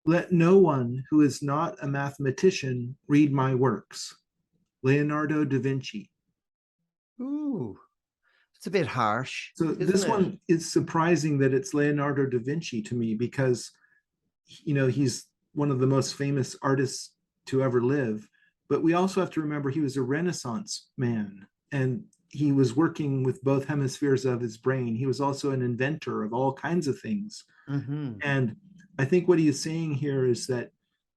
Let no one who is not a mathematician read my works. Leonardo da Vinci. Ooh, it's a bit harsh, So isn't this it? one is surprising that it's Leonardo da Vinci to me because he's one of the most famous artists to ever live. But we also have to remember he was a Renaissance man and he was working with both hemispheres of his brain. He was also an inventor of all kinds of things. Mm-hmm. And I think what he is saying here is that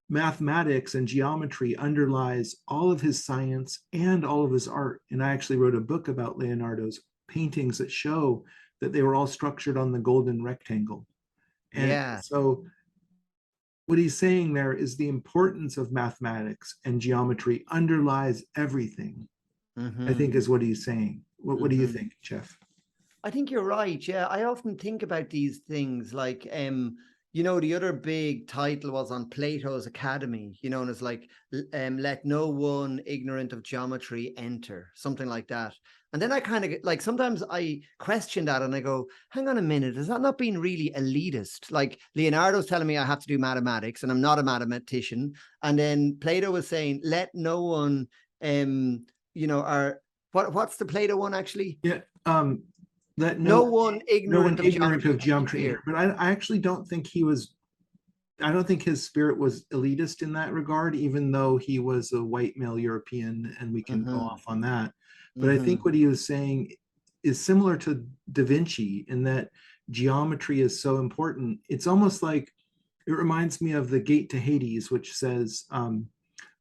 mathematics and geometry underlies all of his science and all of his art. And I actually wrote a book about Leonardo's paintings that show that they were all structured on the golden rectangle. And Yeah. so what he's saying there is the importance of mathematics and geometry underlies everything, I think Mm-hmm. is what he's saying. What do you Mm-hmm. think, Geoff? I think you're right. Yeah, I often think about these things like, the other big title was on Plato's Academy, and it's like, let no one ignorant of geometry enter, something like that. And then I kind of like sometimes I question that and I go, hang on a minute, is that not being really elitist? Like Leonardo's telling me I have to do mathematics and I'm not a mathematician. And then Plato was saying, let no one, are what's the Plato one actually? Yeah, that No one no one ignorant of ignorant geometry of enter geometry here. here. But I actually don't think he was. I don't think his spirit was elitist in that regard, even though he was a white male European, and we can go Mm-hmm. off on that. But I think Mm-hmm. what he was saying is similar to Da Vinci in that geometry is so important. It's almost like it reminds me of the Gate to Hades, which says,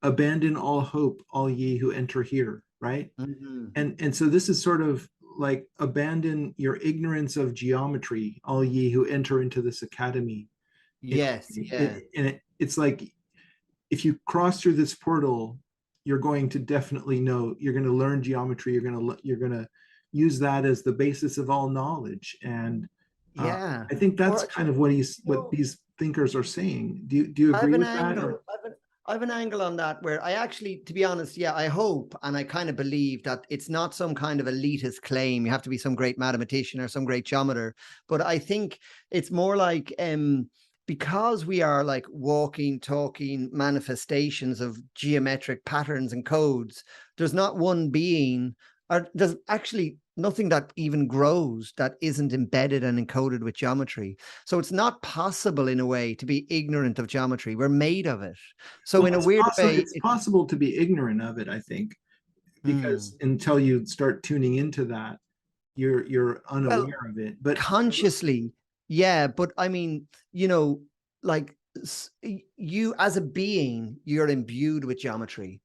"Abandon all hope, all ye who enter here." Right? Mm-hmm. And so this is sort of like abandon your ignorance of geometry, all ye who enter into this academy. In a Yes, way. yeah. It's like if you cross through this portal, you're going to definitely know. You're going to learn geometry. You're going to use that as the basis of all knowledge. And Yeah. I think that's Or kind of what no, these thinkers are saying. Do you I have agree an with that? angle. Or I have an angle on that where I actually, to be honest, yeah, I hope and I kind of believe that it's not some kind of elitist claim. You have to be some great mathematician or some great geometer. But I think it's more like because we are like walking, talking manifestations of geometric patterns and codes, there's not one being, or there's actually nothing that even grows that isn't embedded and encoded with geometry. So it's not possible in a way to be ignorant of geometry. We're made of it. So well, in a weird way, it's it's possible to be ignorant of it, I think, because until you start tuning into that, you're well, unaware of it. But consciously, yeah. But I mean, like you as a being, you're imbued with geometry,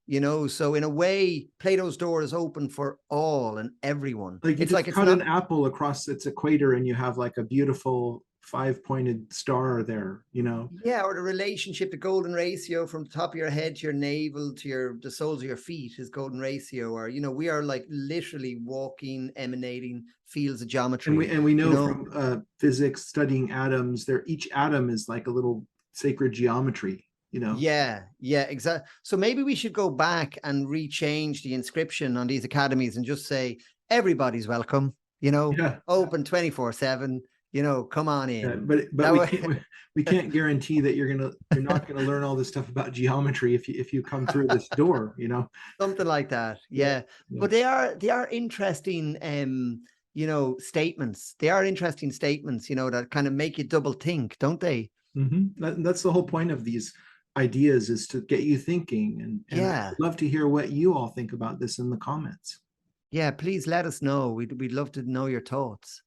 So in a way, Plato's door is open for all and everyone. like you It's like just it's cut not. an apple across its equator and you have like a beautiful five-pointed star there. Yeah, or the relationship, the golden ratio from the top of your head to your navel to the soles of your feet is golden ratio. Or we are like literally walking, emanating fields of and we geometry. and we You know know, from physics studying atoms, there each atom is like a little sacred geometry. yeah, yeah, exactly. So maybe we should go back and rechange the inscription on these academies and just say everybody's welcome. Yeah, Open 24/7. Come on yeah, in. but That we way. can't guarantee that you're not gonna learn all this stuff about geometry if you come through this door. Something like that. Yeah, Yeah. yeah. But they are interesting statements. They are interesting statements, that kind of make you double think, don't they? That's the whole point of these ideas is to get you thinking, and I'd Yeah. love to hear what you all think about this in the comments. Yeah, please let us know. We'd love to know your thoughts.